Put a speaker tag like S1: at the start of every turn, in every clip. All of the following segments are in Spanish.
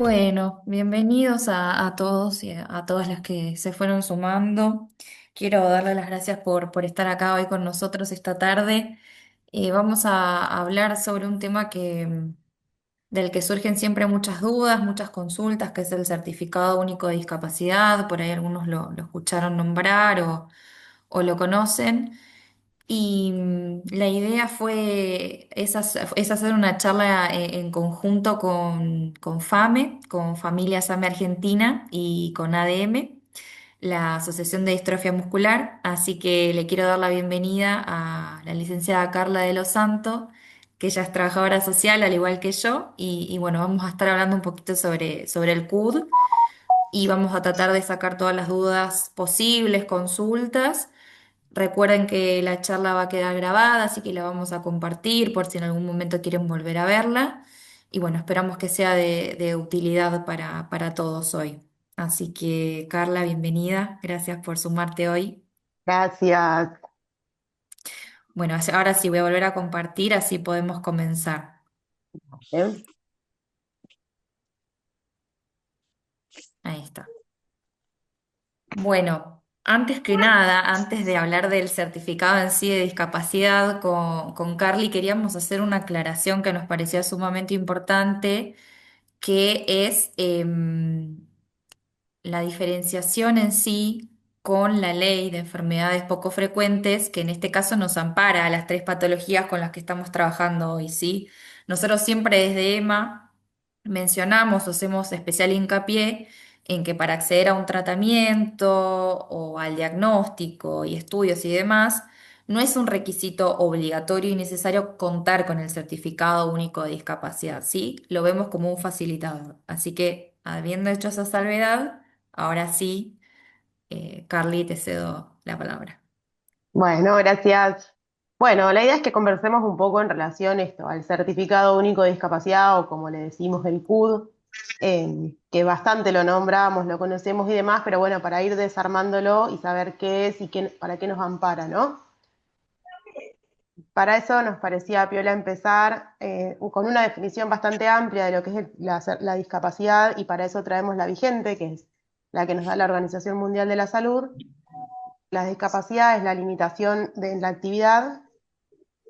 S1: Bueno, bienvenidos a todos y a todas las que se fueron sumando. Quiero darle las gracias por estar acá hoy con nosotros esta tarde. Vamos a hablar sobre un tema del que surgen siempre muchas dudas, muchas consultas, que es el certificado único de discapacidad. Por ahí algunos lo escucharon nombrar o lo conocen. Y la idea es hacer una charla en conjunto con FAME, con Familia SAME Argentina y con ADM, la Asociación de Distrofia Muscular. Así que le quiero dar la bienvenida a la licenciada Carla de los Santos, que ella es trabajadora social al igual que yo. Y bueno, vamos a estar hablando un poquito sobre el CUD y vamos a tratar de sacar todas las dudas posibles, consultas. Recuerden que la charla va a quedar grabada, así que la vamos a compartir por si en algún momento quieren volver a verla. Y bueno, esperamos que sea de utilidad para todos hoy. Así que, Carla, bienvenida. Gracias por sumarte hoy.
S2: Gracias.
S1: Bueno, ahora sí voy a volver a compartir, así podemos comenzar.
S2: ¿Eh?
S1: Ahí está. Bueno, antes que nada, antes de hablar del certificado en sí de discapacidad, con Carly queríamos hacer una aclaración que nos parecía sumamente importante, que es la diferenciación en sí con la ley de enfermedades poco frecuentes, que en este caso nos ampara a las tres patologías con las que estamos trabajando hoy, ¿sí? Nosotros siempre desde EMA mencionamos o hacemos especial hincapié en que para acceder a un tratamiento o al diagnóstico y estudios y demás, no es un requisito obligatorio y necesario contar con el certificado único de discapacidad, ¿sí? Lo vemos como un facilitador. Así que, habiendo hecho esa salvedad, ahora sí, Carly, te cedo la palabra.
S2: Bueno, gracias. Bueno, la idea es que conversemos un poco en relación esto, al certificado único de discapacidad o como le decimos el CUD, que bastante lo nombramos, lo conocemos y demás, pero bueno, para ir desarmándolo y saber qué es y para qué nos ampara, ¿no? Para eso nos parecía piola empezar con una definición bastante amplia de lo que es la discapacidad y para eso traemos la vigente, que es la que nos da la Organización Mundial de la Salud. La discapacidad es la limitación de la actividad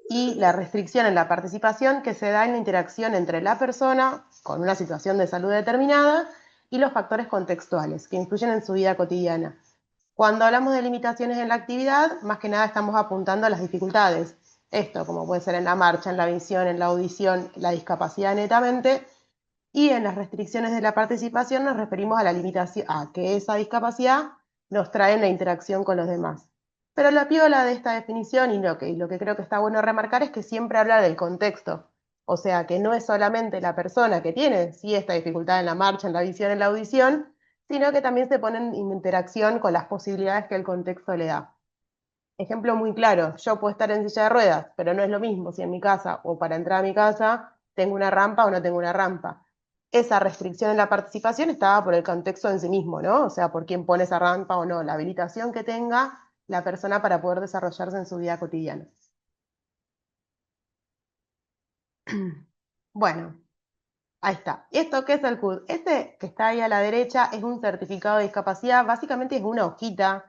S2: y la restricción en la participación que se da en la interacción entre la persona con una situación de salud determinada y los factores contextuales que influyen en su vida cotidiana. Cuando hablamos de limitaciones en la actividad, más que nada estamos apuntando a las dificultades. Esto, como puede ser en la marcha, en la visión, en la audición, la discapacidad netamente, y en las restricciones de la participación nos referimos a la limitación, a que esa discapacidad nos trae en la interacción con los demás. Pero la piola de esta definición y lo que creo que está bueno remarcar es que siempre habla del contexto. O sea, que no es solamente la persona que tiene, sí, esta dificultad en la marcha, en la visión, en la audición, sino que también se pone en interacción con las posibilidades que el contexto le da. Ejemplo muy claro, yo puedo estar en silla de ruedas, pero no es lo mismo si en mi casa o para entrar a mi casa tengo una rampa o no tengo una rampa. Esa restricción en la participación estaba por el contexto en sí mismo, ¿no? O sea, por quién pone esa rampa o no, la habilitación que tenga la persona para poder desarrollarse en su vida cotidiana. Bueno, ahí está. ¿Esto qué es el CUD? Este que está ahí a la derecha es un certificado de discapacidad, básicamente es una hojita,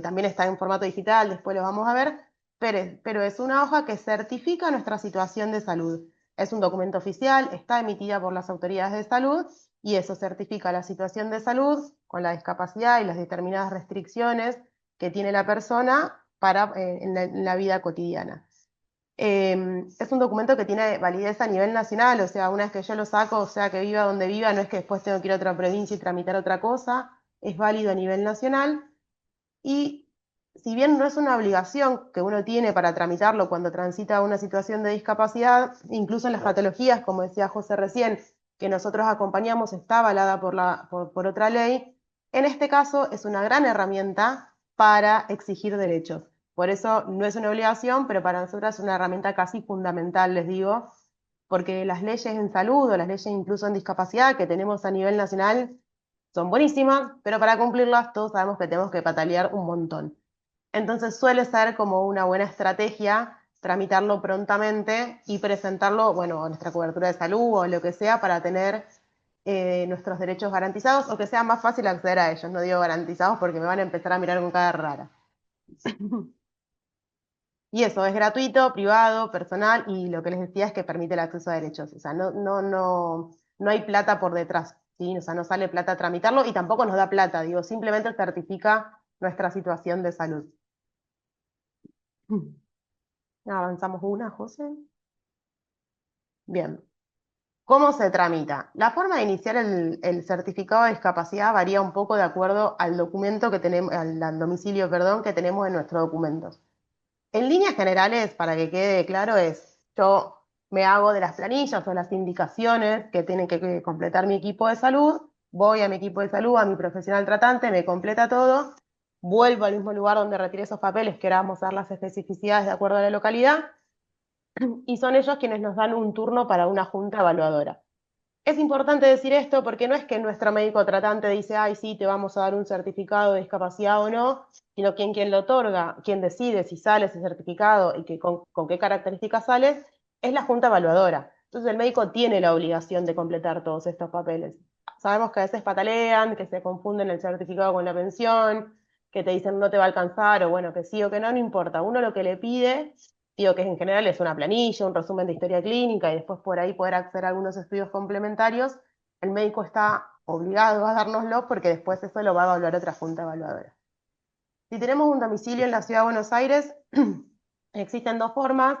S2: también está en formato digital, después lo vamos a ver, pero es una hoja que certifica nuestra situación de salud. Es un documento oficial, está emitida por las autoridades de salud y eso certifica la situación de salud con la discapacidad y las determinadas restricciones que tiene la persona en la vida cotidiana. Es un documento que tiene validez a nivel nacional, o sea, una vez que yo lo saco, o sea, que viva donde viva, no es que después tengo que ir a otra provincia y tramitar otra cosa, es válido a nivel nacional y si bien no es una obligación que uno tiene para tramitarlo cuando transita una situación de discapacidad, incluso en las patologías, como decía José recién, que nosotros acompañamos, está avalada por otra ley, en este caso es una gran herramienta para exigir derechos. Por eso no es una obligación, pero para nosotros es una herramienta casi fundamental, les digo, porque las leyes en salud o las leyes incluso en discapacidad que tenemos a nivel nacional son buenísimas, pero para cumplirlas todos sabemos que tenemos que patalear un montón. Entonces suele ser como una buena estrategia tramitarlo prontamente y presentarlo, bueno, a nuestra cobertura de salud o lo que sea para tener nuestros derechos garantizados o que sea más fácil acceder a ellos. No digo garantizados porque me van a empezar a mirar con cara rara. Y eso es gratuito, privado, personal, y lo que les decía es que permite el acceso a derechos. O sea, no hay plata por detrás, ¿sí? O sea, no sale plata a tramitarlo y tampoco nos da plata, digo, simplemente certifica nuestra situación de salud. Avanzamos una, José. Bien. ¿Cómo se tramita? La forma de iniciar el certificado de discapacidad varía un poco de acuerdo al documento que tenemos, al domicilio, perdón, que tenemos en nuestros documentos. En líneas generales, para que quede claro, yo me hago de las planillas o las indicaciones que tiene que completar mi equipo de salud, voy a mi equipo de salud, a mi profesional tratante, me completa todo, vuelvo al mismo lugar donde retiré esos papeles, que ahora vamos a dar las especificidades de acuerdo a la localidad, y son ellos quienes nos dan un turno para una junta evaluadora. Es importante decir esto porque no es que nuestro médico tratante dice, ay, sí, te vamos a dar un certificado de discapacidad o no, sino quien lo otorga, quien decide si sale ese certificado y con qué características sale, es la junta evaluadora. Entonces el médico tiene la obligación de completar todos estos papeles. Sabemos que a veces patalean, que se confunden el certificado con la pensión, que te dicen no te va a alcanzar, o bueno, que sí o que no, no importa. Uno lo que le pide, digo que en general es una planilla, un resumen de historia clínica y después por ahí poder acceder a algunos estudios complementarios, el médico está obligado a dárnoslo porque después eso lo va a evaluar otra junta evaluadora. Si tenemos un domicilio en la Ciudad de Buenos Aires, existen dos formas.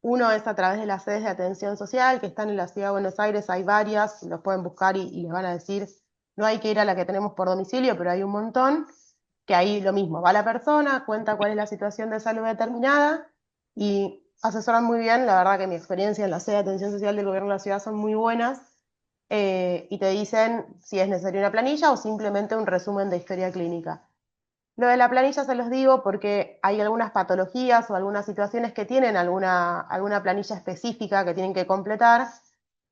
S2: Uno es a través de las sedes de atención social que están en la Ciudad de Buenos Aires, hay varias, los pueden buscar y les van a decir, no hay que ir a la que tenemos por domicilio, pero hay un montón, que ahí lo mismo, va la persona, cuenta cuál es la situación de salud determinada y asesoran muy bien, la verdad que mi experiencia en la sede de atención social del gobierno de la ciudad son muy buenas, y te dicen si es necesaria una planilla o simplemente un resumen de historia clínica. Lo de la planilla se los digo porque hay algunas patologías o algunas situaciones que tienen alguna planilla específica que tienen que completar,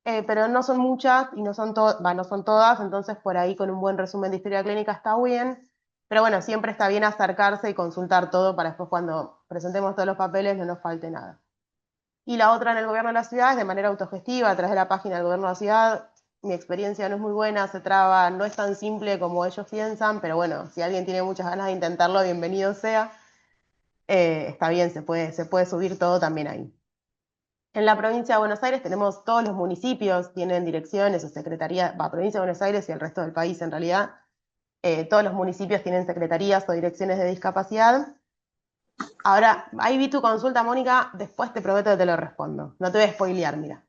S2: pero no son muchas y no son todas, entonces por ahí con un buen resumen de historia clínica está bien, pero bueno, siempre está bien acercarse y consultar todo para después cuando presentemos todos los papeles no nos falte nada. Y la otra en el gobierno de la ciudad es de manera autogestiva, a través de la página del gobierno de la ciudad. Mi experiencia no es muy buena, se traba, no es tan simple como ellos piensan, pero bueno, si alguien tiene muchas ganas de intentarlo, bienvenido sea. Está bien, se puede subir todo también ahí. En la provincia de Buenos Aires tenemos todos los municipios, tienen direcciones o secretarías, va, provincia de Buenos Aires y el resto del país en realidad. Todos los municipios tienen secretarías o direcciones de discapacidad. Ahora, ahí vi tu consulta, Mónica, después te prometo que te lo respondo. No te voy a spoilear, mira.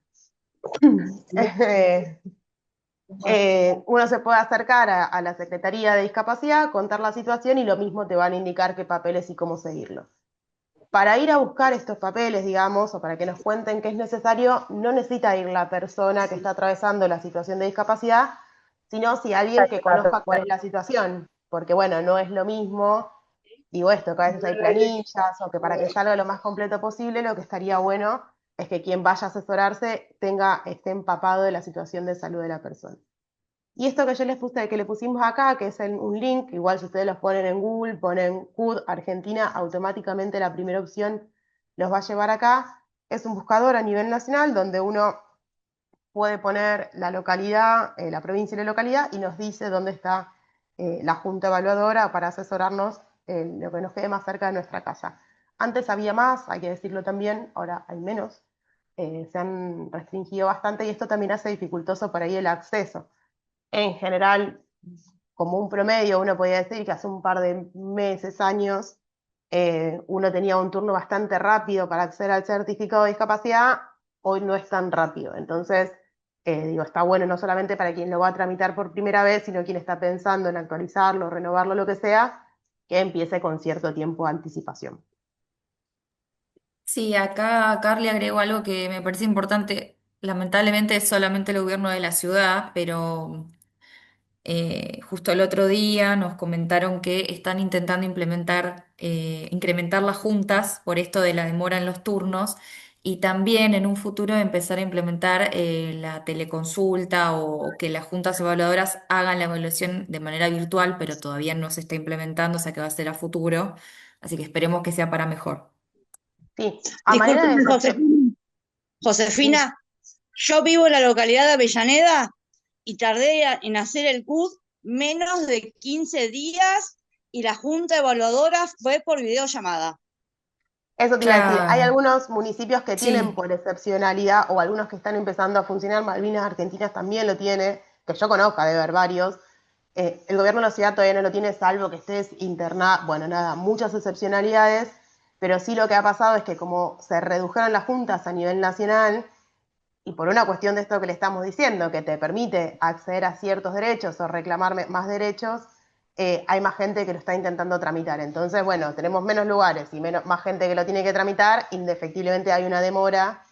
S2: Uno se puede acercar a la Secretaría de Discapacidad, contar la situación y lo mismo te van a indicar qué papeles y cómo seguirlo. Para ir a buscar estos papeles, digamos, o para que nos cuenten qué es necesario, no necesita ir la persona que está atravesando la situación de discapacidad, sino si alguien que conozca cuál es la situación, porque bueno, no es lo mismo, digo esto, que a veces hay planillas o que para que salga lo más completo posible, lo que estaría bueno es que quien vaya a asesorarse esté empapado de la situación de salud de la persona. Y esto que yo les puse, que le pusimos acá, que es un link, igual si ustedes los ponen en Google, ponen CUD Argentina, automáticamente la primera opción los va a llevar acá. Es un buscador a nivel nacional donde uno puede poner la localidad, la provincia y la localidad, y nos dice dónde está la junta evaluadora para asesorarnos en lo que nos quede más cerca de nuestra casa. Antes había más, hay que decirlo también, ahora hay menos. Se han restringido bastante y esto también hace dificultoso por ahí el acceso. En general, como un promedio, uno podría decir que hace un par de meses, años, uno tenía un turno bastante rápido para acceder al certificado de discapacidad, hoy no es tan rápido. Entonces, digo, está bueno no solamente para quien lo va a tramitar por primera vez, sino quien está pensando en actualizarlo, renovarlo, lo que sea, que empiece con cierto tiempo de anticipación.
S1: Sí, acá Carly agregó algo que me parece importante. Lamentablemente es solamente el gobierno de la ciudad, pero justo el otro día nos comentaron que están intentando incrementar las juntas por esto de la demora en los turnos y también en un futuro empezar a implementar la teleconsulta o que las juntas evaluadoras hagan la evaluación de manera virtual, pero todavía no se está implementando, o sea que va a ser a futuro, así que esperemos que sea para mejor.
S2: Sí, a manera
S3: Discúlpeme,
S2: de...
S3: Josefina.
S2: Sí,
S3: Josefina, yo vivo en la localidad de Avellaneda y tardé en hacer el CUD menos de 15 días y la junta evaluadora fue por videollamada.
S2: Eso te iba a decir, hay
S1: Claro,
S2: algunos municipios que tienen
S1: sí,
S2: por excepcionalidad o algunos que están empezando a funcionar, Malvinas Argentinas también lo tiene, que yo conozca, debe haber varios. El gobierno de la ciudad todavía no lo tiene, salvo que estés internado, bueno, nada, muchas excepcionalidades, pero sí lo que ha pasado es que como se redujeron las juntas a nivel nacional, y por una cuestión de esto que le estamos diciendo, que te permite acceder a ciertos derechos o reclamar más derechos, hay más gente que lo está intentando tramitar. Entonces, bueno, tenemos menos lugares y más gente que lo tiene que tramitar, indefectiblemente hay una demora.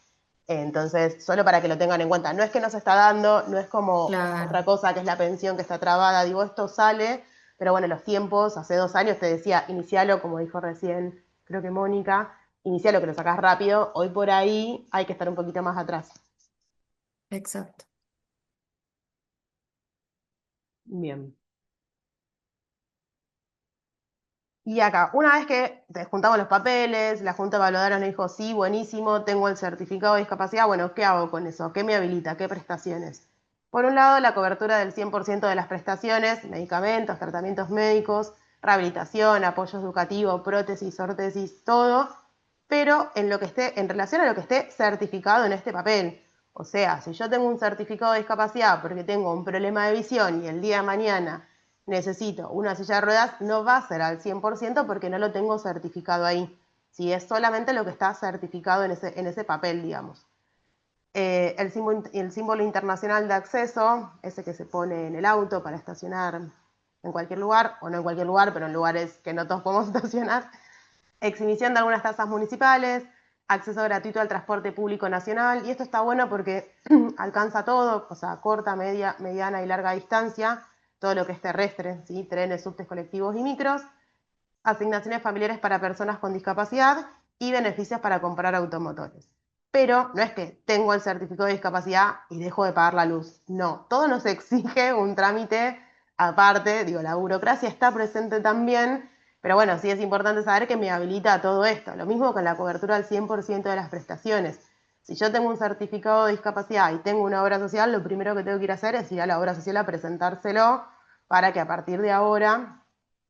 S2: Entonces, solo para que lo tengan en cuenta, no es que no se está dando, no es como
S1: claro,
S2: otra cosa que es la pensión que está trabada, digo, esto sale, pero bueno, los tiempos, hace 2 años te decía, inicialo, como dijo recién, creo que Mónica, inicialo que lo sacás rápido, hoy por ahí hay que estar un poquito más atrás.
S1: exacto.
S2: Bien. Y acá, una vez que te juntamos los papeles, la Junta Evaluadora nos dijo, sí, buenísimo, tengo el certificado de discapacidad, bueno, ¿qué hago con eso? ¿Qué me habilita? ¿Qué prestaciones? Por un lado, la cobertura del 100% de las prestaciones, medicamentos, tratamientos médicos, rehabilitación, apoyo educativo, prótesis, órtesis, todo, pero en lo que esté, en relación a lo que esté certificado en este papel. O sea, si yo tengo un certificado de discapacidad porque tengo un problema de visión y el día de mañana necesito una silla de ruedas, no va a ser al 100% porque no lo tengo certificado ahí. Si es solamente lo que está certificado en ese papel, digamos. El símbolo internacional de acceso, ese que se pone en el auto para estacionar en cualquier lugar, o no en cualquier lugar, pero en lugares que no todos podemos estacionar. Exhibición de algunas tasas municipales, acceso gratuito al transporte público nacional, y esto está bueno porque alcanza todo, o sea, corta, media, mediana y larga distancia, todo lo que es terrestre, ¿sí? Trenes, subtes, colectivos y micros, asignaciones familiares para personas con discapacidad y beneficios para comprar automotores. Pero no es que tengo el certificado de discapacidad y dejo de pagar la luz. No, todo nos exige un trámite aparte. Digo, la burocracia está presente también, pero bueno, sí es importante saber que me habilita todo esto. Lo mismo con la cobertura al 100% de las prestaciones. Si yo tengo un certificado de discapacidad y tengo una obra social, lo primero que tengo que ir a hacer es ir a la obra social a presentárselo para que a partir de ahora,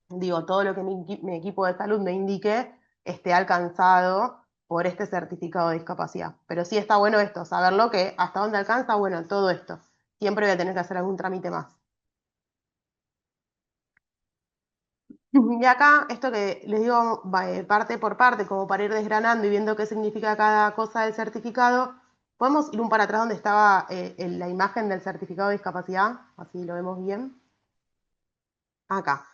S2: digo, todo lo que mi equipo de salud me indique esté alcanzado por este certificado de discapacidad. Pero sí está bueno esto, saberlo que hasta dónde alcanza, bueno, todo esto. Siempre voy a tener que hacer algún trámite más. Y acá, esto que les digo parte por parte, como para ir desgranando y viendo qué significa cada cosa del certificado, podemos ir un para atrás donde estaba la imagen del certificado de discapacidad, así lo vemos bien. Acá.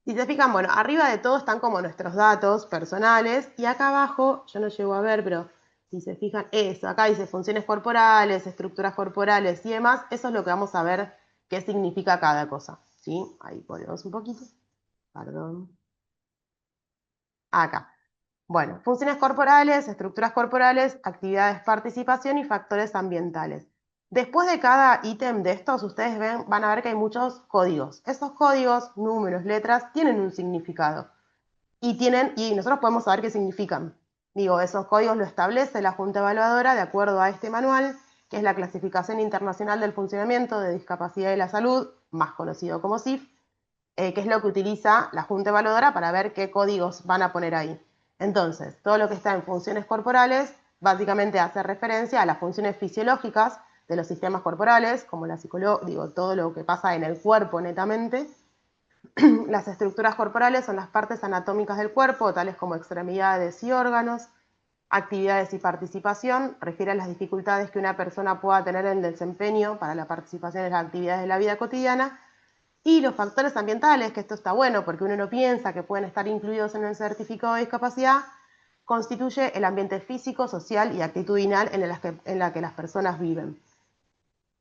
S2: Si se fijan, bueno, arriba de todo están como nuestros datos personales y acá abajo, yo no llego a ver, pero si se fijan, eso, acá dice funciones corporales, estructuras corporales y demás, eso es lo que vamos a ver qué significa cada cosa, ¿sí? Ahí ponemos un poquito, perdón. Acá. Bueno, funciones corporales, estructuras corporales, actividades, participación y factores ambientales. Después de cada ítem de estos, ustedes van a ver que hay muchos códigos. Esos códigos, números, letras, tienen un significado. Y nosotros podemos saber qué significan. Digo, esos códigos lo establece la Junta Evaluadora de acuerdo a este manual, que es la Clasificación Internacional del Funcionamiento de Discapacidad y la Salud, más conocido como CIF, que es lo que utiliza la Junta Evaluadora para ver qué códigos van a poner ahí. Entonces, todo lo que está en funciones corporales básicamente hace referencia a las funciones fisiológicas de los sistemas corporales, como la psicología, digo, todo lo que pasa en el cuerpo netamente. Las estructuras corporales son las partes anatómicas del cuerpo, tales como extremidades y órganos. Actividades y participación refiere a las dificultades que una persona pueda tener en el desempeño para la participación en las actividades de la vida cotidiana. Y los factores ambientales, que esto está bueno porque uno no piensa que pueden estar incluidos en el certificado de discapacidad, constituye el ambiente físico, social y actitudinal en la que las personas viven.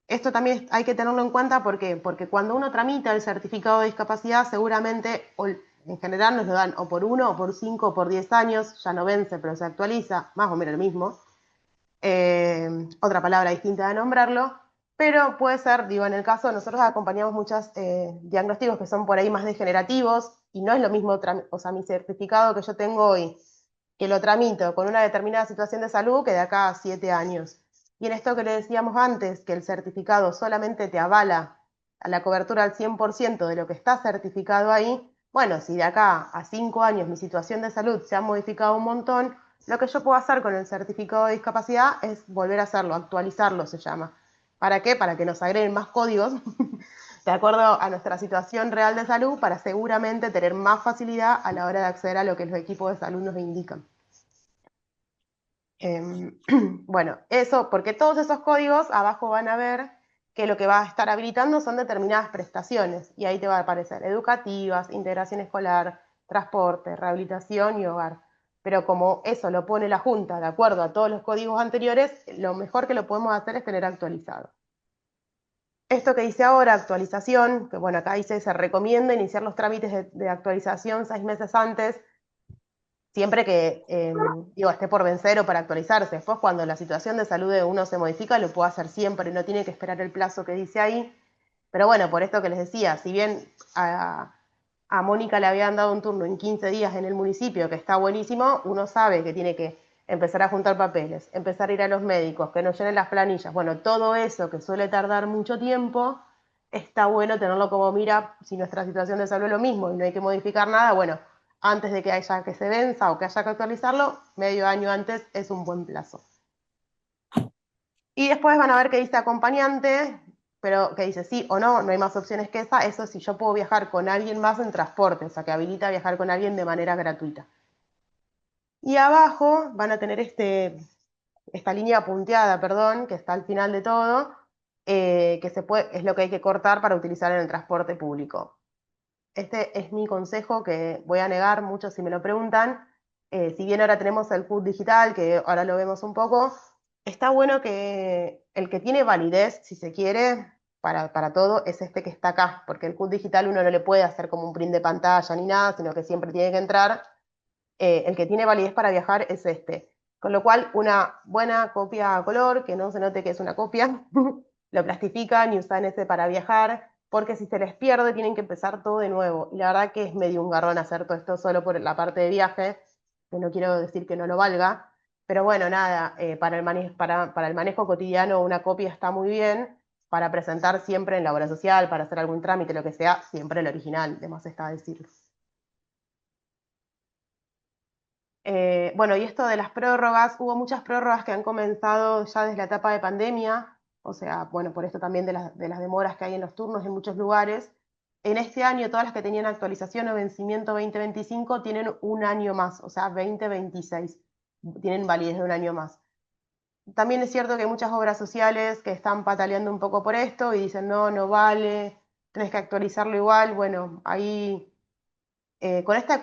S2: Esto también hay que tenerlo en cuenta porque cuando uno tramita el certificado de discapacidad, seguramente, en general nos lo dan o por 1, o por 5, o por 10 años, ya no vence, pero se actualiza, más o menos el mismo. Otra palabra distinta de nombrarlo, pero puede ser, digo, en el caso, nosotros acompañamos muchos diagnósticos que son por ahí más degenerativos y no es lo mismo, o sea, mi certificado que yo tengo hoy, que lo tramito con una determinada situación de salud que de acá a 7 años. Y en esto que le decíamos antes, que el certificado solamente te avala a la cobertura al 100% de lo que está certificado ahí, bueno, si de acá a 5 años mi situación de salud se ha modificado un montón, lo que yo puedo hacer con el certificado de discapacidad es volver a hacerlo, actualizarlo se llama. ¿Para qué? Para que nos agreguen más códigos de acuerdo a nuestra situación real de salud para seguramente tener más facilidad a la hora de acceder a lo que los equipos de salud nos indican. Bueno, eso, porque todos esos códigos abajo van a ver que lo que va a estar habilitando son determinadas prestaciones y ahí te va a aparecer educativas, integración escolar, transporte, rehabilitación y hogar. Pero como eso lo pone la Junta de acuerdo a todos los códigos anteriores, lo mejor que lo podemos hacer es tener actualizado. Esto que dice ahora, actualización, que bueno, acá dice, se recomienda iniciar los trámites de actualización 6 meses antes, siempre que esté por vencer o para actualizarse. Después, cuando la situación de salud de uno se modifica, lo puede hacer siempre y no tiene que esperar el plazo que dice ahí. Pero bueno, por esto que les decía, si bien a Mónica le habían dado un turno en 15 días en el municipio, que está buenísimo, uno sabe que tiene que empezar a juntar papeles, empezar a ir a los médicos, que nos llenen las planillas. Bueno, todo eso que suele tardar mucho tiempo, está bueno tenerlo como mira, si nuestra situación de salud es lo mismo y no hay que modificar nada, bueno, antes de que haya que se venza o que haya que actualizarlo, medio año antes es un buen plazo. Y después van a ver que dice acompañante, pero que dice sí o no, no hay más opciones que esa. Eso si yo puedo viajar con alguien más en transporte, o sea, que habilita viajar con alguien de manera gratuita. Y abajo van a tener esta línea punteada, perdón, que está al final de todo, que es lo que hay que cortar para utilizar en el transporte público. Este es mi consejo que voy a negar mucho si me lo preguntan. Si bien ahora tenemos el CUT digital, que ahora lo vemos un poco, está bueno que el que tiene validez, si se quiere, para todo, es este que está acá, porque el CUT digital uno no le puede hacer como un print de pantalla ni nada, sino que siempre tiene que entrar. El que tiene validez para viajar es este. Con lo cual, una buena copia a color, que no se note que es una copia, lo plastifican y usan ese para viajar, porque si se les pierde tienen que empezar todo de nuevo. Y la verdad que es medio un garrón hacer todo esto solo por la parte de viaje, que no quiero decir que no lo valga, pero bueno, nada, para el manejo cotidiano una copia está muy bien, para presentar siempre en la obra social, para hacer algún trámite, lo que sea, siempre el original, de más está decirlo. Bueno, y esto de las prórrogas, hubo muchas prórrogas que han comenzado ya desde la etapa de pandemia, o sea, bueno, por esto también de las demoras que hay en los turnos en muchos lugares. En este año, todas las que tenían actualización o vencimiento 2025 tienen un año más, o sea, 2026, tienen validez de un año más. También es cierto que hay muchas obras sociales que están pataleando un poco por esto y dicen, no, no vale, tenés que actualizarlo igual. Bueno, ahí con esta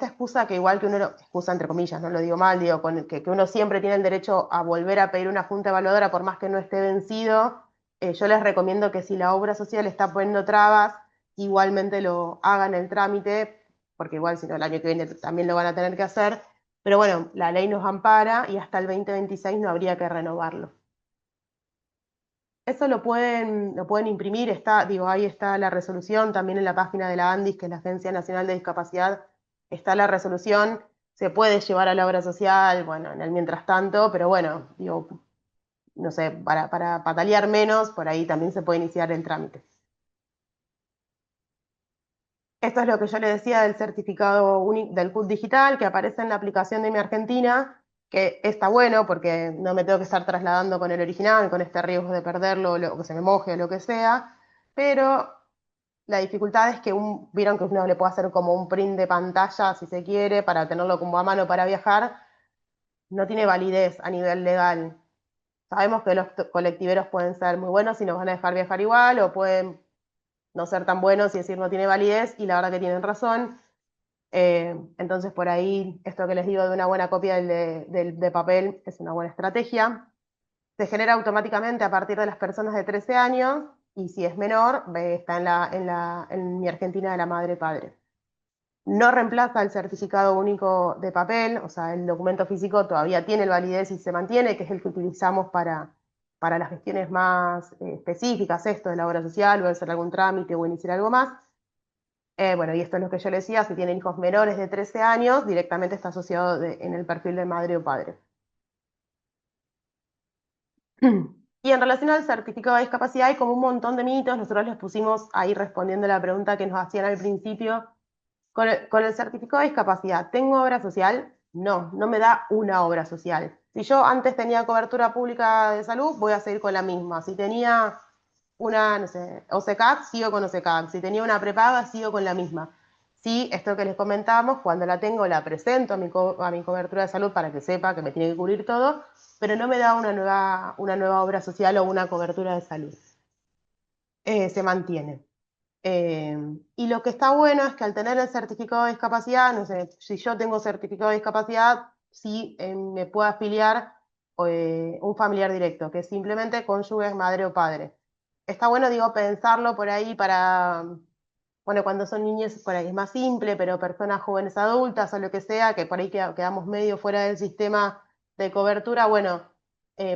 S2: excusa que igual que uno, excusa entre comillas, no lo digo mal, digo, que uno siempre tiene el derecho a volver a pedir una junta evaluadora por más que no esté vencido, yo les recomiendo que si la obra social está poniendo trabas, igualmente lo hagan el trámite, porque igual si no el año que viene también lo van a tener que hacer, pero bueno, la ley nos ampara y hasta el 2026 no habría que renovarlo. Eso lo pueden imprimir, ahí está la resolución, también en la página de la ANDIS, que es la Agencia Nacional de Discapacidad, está la resolución, se puede llevar a la obra social, bueno, en el mientras tanto, pero bueno, digo, no sé, para patalear menos, por ahí también se puede iniciar el trámite. Esto es lo que yo le decía del certificado del CUT digital que aparece en la aplicación de Mi Argentina, que está bueno porque no me tengo que estar trasladando con el original, con este riesgo de perderlo, o que se me moje o lo que sea, pero la dificultad es que vieron que uno le puede hacer como un print de pantalla, si se quiere, para tenerlo como a mano para viajar, no tiene validez a nivel legal. Sabemos que los colectiveros pueden ser muy buenos y nos van a dejar viajar igual, o pueden no ser tan buenos y decir no tiene validez, y la verdad que tienen razón. Entonces, por ahí, esto que les digo de una buena copia de papel es una buena estrategia. Se genera automáticamente a partir de las personas de 13 años y si es menor, está en Mi Argentina de la madre padre. No reemplaza el certificado único de papel, o sea, el documento físico todavía tiene validez y se mantiene, que es el que utilizamos para las gestiones más específicas, esto de la obra social, o hacer algún trámite o iniciar algo más. Bueno, y esto es lo que yo le decía, si tienen hijos menores de 13 años, directamente está asociado en el perfil de madre o padre. Y en relación al certificado de discapacidad hay como un montón de mitos, nosotros les pusimos ahí respondiendo la pregunta que nos hacían al principio. Con el certificado de discapacidad, ¿tengo obra social? No, no me da una obra social. Si yo antes tenía cobertura pública de salud, voy a seguir con la misma. Si tenía una, no sé, OSECAC, sigo con OSECAC. Si tenía una prepaga, sigo con la misma. Sí, esto que les comentábamos, cuando la tengo, la presento a mi cobertura de salud para que sepa que me tiene que cubrir todo, pero no me da una nueva obra social o una cobertura de salud. Se mantiene. Eh, y lo que está bueno es que al tener el certificado de discapacidad, no sé, si yo tengo certificado de discapacidad, sí me puede afiliar un familiar directo, que es simplemente cónyuge, madre o padre. Está bueno, digo, pensarlo por ahí para, bueno, cuando son niños por ahí es más simple, pero personas jóvenes adultas o lo que sea, que por ahí quedamos medio fuera del sistema de cobertura, bueno,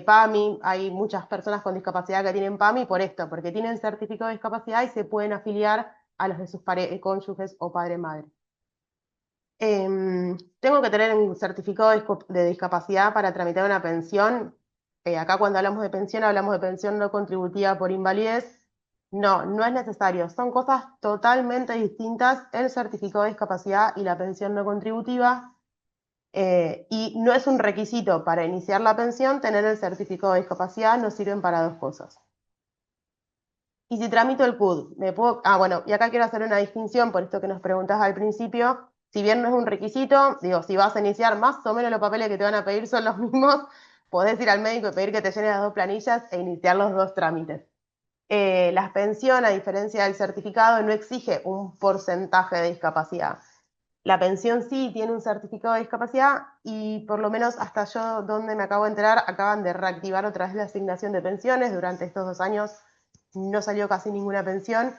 S2: PAMI, hay muchas personas con discapacidad que tienen PAMI por esto, porque tienen certificado de discapacidad y se pueden afiliar a los de sus cónyuges o padre-madre. Tengo que tener un certificado de discapacidad para tramitar una pensión. Acá cuando hablamos de pensión no contributiva por invalidez. No, no es necesario. Son cosas totalmente distintas el certificado de discapacidad y la pensión no contributiva. Y no es un requisito para iniciar la pensión tener el certificado de discapacidad, nos sirven para dos cosas. Y si tramito el CUD, bueno, y acá quiero hacer una distinción por esto que nos preguntas al principio. Si bien no es un requisito, digo, si vas a iniciar más o menos los papeles que te van a pedir son los mismos, podés ir al médico y pedir que te llene las dos planillas e iniciar los dos trámites. La pensión, a diferencia del certificado, no exige un porcentaje de discapacidad. La pensión sí tiene un certificado de discapacidad y por lo menos hasta yo donde me acabo de enterar, acaban de reactivar otra vez la asignación de pensiones. Durante estos 2 años no salió casi ninguna pensión,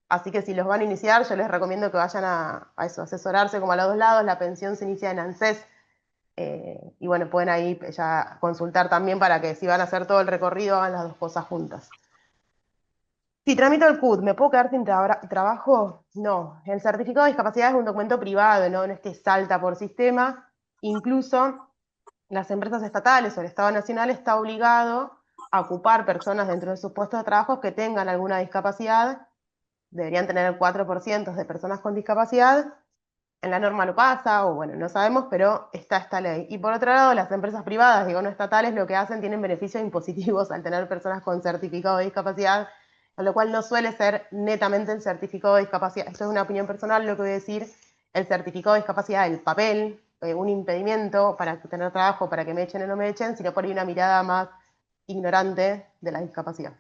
S2: así que si los van a iniciar, yo les recomiendo que vayan a eso, asesorarse como a los dos lados. La pensión se inicia en ANSES, y bueno, pueden ahí ya consultar también para que si van a hacer todo el recorrido, hagan las dos cosas juntas. Si tramito el CUT, ¿me puedo quedar sin trabajo? No. El certificado de discapacidad es un documento privado, ¿no? No es que salta por sistema. Incluso las empresas estatales o el Estado Nacional está obligado a ocupar personas dentro de sus puestos de trabajo que tengan alguna discapacidad. Deberían tener el 4% de personas con discapacidad. En la norma no pasa, o bueno, no sabemos, pero está esta ley. Y por otro lado, las empresas privadas, digo, no estatales, lo que hacen, tienen beneficios impositivos al tener personas con certificado de discapacidad, con lo cual no suele ser netamente el certificado de discapacidad. Esto es una opinión personal, lo que voy a decir, el certificado de discapacidad, el papel, un impedimento para tener trabajo, para que me echen o no me echen, sino por ahí una mirada más ignorante de la discapacidad.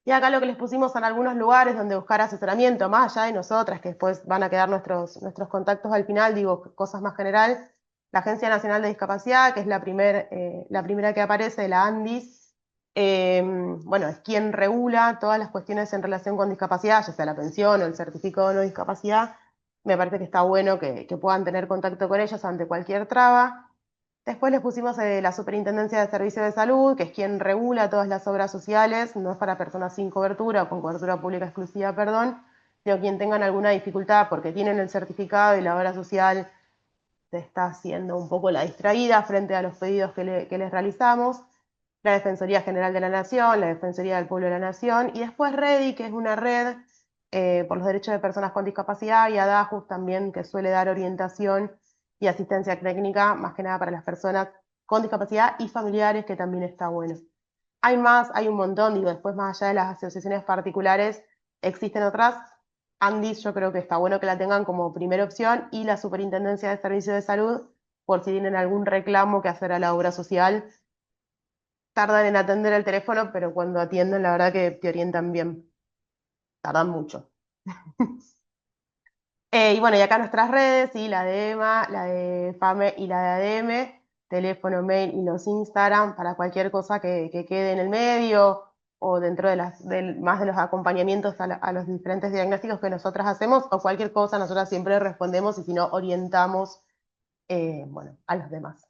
S2: Y acá lo que les pusimos son algunos lugares donde buscar asesoramiento, más allá de nosotras, que después van a quedar nuestros contactos al final, digo, cosas más general. La Agencia Nacional de Discapacidad, que es la primera que aparece, la ANDIS, bueno, es quien regula todas las cuestiones en relación con discapacidad, ya sea la pensión o el certificado de no discapacidad. Me parece que está bueno que puedan tener contacto con ellos ante cualquier traba. Después les pusimos la Superintendencia de Servicios de Salud, que es quien regula todas las obras sociales, no es para personas sin cobertura o con cobertura pública exclusiva, perdón, sino quien tengan alguna dificultad porque tienen el certificado y la obra social se está haciendo un poco la distraída frente a los pedidos que les realizamos. La Defensoría General de la Nación, la Defensoría del Pueblo de la Nación, y después REDI, que es una red por los derechos de personas con discapacidad, y ADAJUS también, que suele dar orientación y asistencia técnica, más que nada para las personas con discapacidad y familiares, que también está bueno. Hay más, hay un montón, digo, después más allá de las asociaciones particulares, existen otras. Andis yo creo que está bueno que la tengan como primera opción, y la Superintendencia de Servicios de Salud, por si tienen algún reclamo que hacer a la obra social. Tardan en atender el teléfono, pero cuando atienden, la verdad que te orientan bien. Tardan mucho. Y bueno, y acá nuestras redes, ¿sí? La de EMA, la de FAME y la de ADM, teléfono, mail y los Instagram para cualquier cosa que quede en el medio o dentro más de los acompañamientos a los diferentes diagnósticos que nosotras hacemos, o cualquier cosa, nosotras siempre respondemos y si no, orientamos, bueno, a los demás.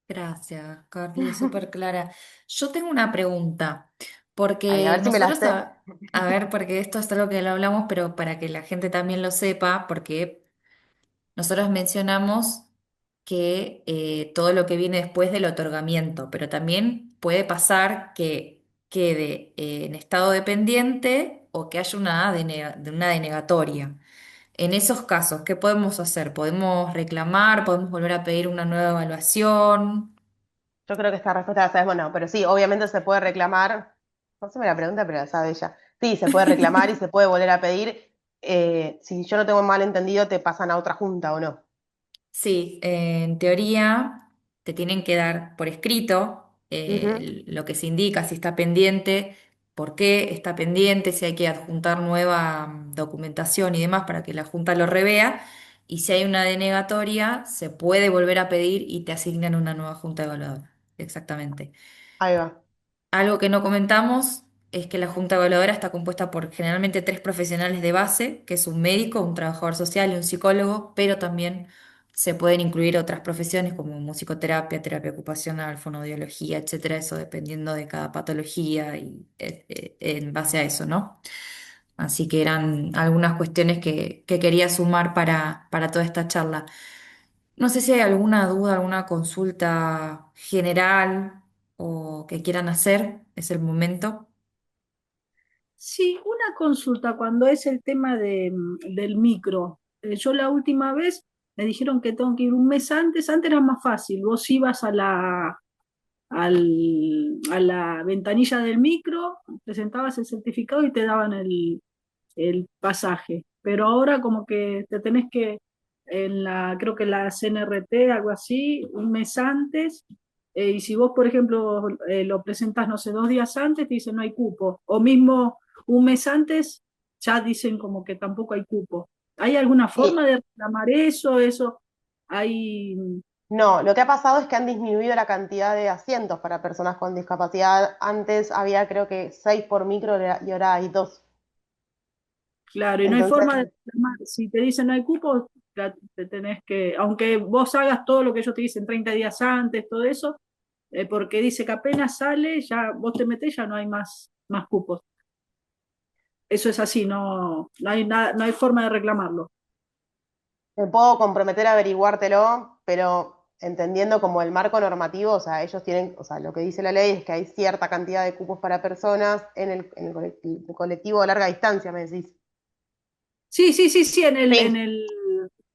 S1: Gracias, Carly, súper clara. Yo tengo una pregunta,
S2: Ay, a
S1: porque
S2: ver si me la
S1: nosotros,
S2: sé.
S1: a ver, porque esto es algo que lo hablamos, pero para que la gente también lo sepa, porque nosotros mencionamos que todo lo que viene después del otorgamiento, pero también puede pasar que quede en estado dependiente o que haya una denegatoria. En esos casos, ¿qué podemos hacer? ¿Podemos reclamar? ¿Podemos volver a pedir una nueva evaluación?
S2: Yo creo que esta respuesta la sabes, bueno, pero sí, obviamente se puede reclamar, no se me la pregunta, pero la sabe ella. Sí, se puede reclamar y se puede volver a pedir. Si yo no tengo mal entendido, te pasan a otra junta o no.
S1: Sí, en teoría te tienen que dar por escrito
S2: Ujú.
S1: lo que se indica, si está pendiente, por qué está pendiente, si hay que adjuntar nueva documentación y demás para que la Junta lo revea. Y si hay una denegatoria, se puede volver a pedir y te asignan una nueva Junta Evaluadora. Exactamente.
S2: Ahí va.
S1: Algo que no comentamos es que la Junta Evaluadora está compuesta por generalmente tres profesionales de base, que es un médico, un trabajador social y un psicólogo, pero también se pueden incluir otras profesiones como musicoterapia, terapia ocupacional, fonoaudiología, etcétera, eso dependiendo de cada patología y en base a eso, ¿no? Así que eran algunas cuestiones que quería sumar para toda esta charla. No sé si hay alguna duda, alguna consulta general o que quieran hacer, es el momento.
S4: Sí, una consulta cuando es el tema del micro. Yo la última vez me dijeron que tengo que ir un mes antes. Antes era más fácil, vos ibas a la ventanilla del micro, presentabas el certificado y te daban el pasaje. Pero ahora como que te tenés que, creo que la CNRT, algo así, un mes antes, y si vos, por ejemplo, lo presentás, no sé, 2 días antes, te dicen no hay cupo, o mismo un mes antes, ya dicen como que tampoco hay cupo. ¿Hay alguna
S2: Sí,
S4: forma de reclamar eso? Eso, hay,
S2: no, lo que ha pasado es que han disminuido la cantidad de asientos para personas con discapacidad. Antes había creo que 6 por micro y ahora hay 2.
S4: claro, y no hay
S2: Entonces,
S4: forma de reclamar. Si te dicen no hay cupo, te tenés que, aunque vos hagas todo lo que ellos te dicen 30 días antes, todo eso, porque dice que apenas sale, ya vos te metés, ya no hay más cupos. Eso es así, no hay nada, no hay forma de reclamarlo.
S2: me puedo comprometer a averiguártelo, pero entendiendo como el marco normativo, o sea, ellos tienen, o sea, lo que dice la ley es que hay cierta cantidad de cupos para personas en el colectivo de larga distancia, me decís.
S4: Sí, sí, sí, sí,
S2: Sí,